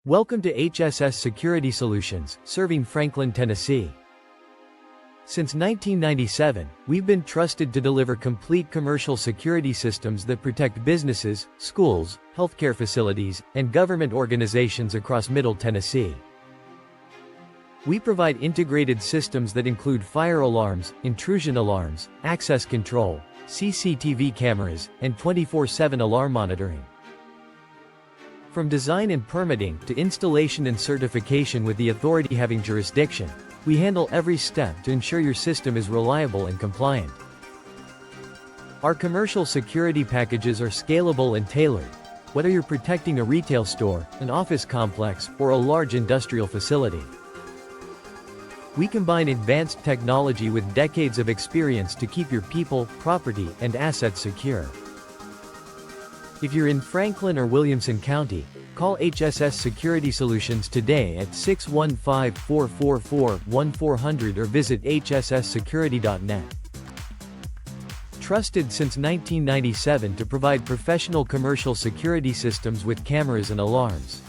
Welcome to HSS Security Solutions, serving Franklin, Tennessee. Since 1997, we've been trusted to deliver complete commercial security systems that protect businesses, schools, healthcare facilities, and government organizations across Middle Tennessee. We provide integrated systems that include fire alarms, intrusion alarms, access control, CCTV cameras, and 24/7 alarm monitoring. From design and permitting to installation and certification with the authority having jurisdiction, we handle every step to ensure your system is reliable and compliant. Our commercial security packages are scalable and tailored, whether you're protecting a retail store, an office complex, or a large industrial facility. We combine advanced technology with decades of experience to keep your people, property, and assets secure. If you're in Franklin or Williamson County, call HSS Security Solutions today at 615-444-1400 or visit hsssecurity.net. Trusted since 1997 to provide professional commercial security systems with cameras and alarms.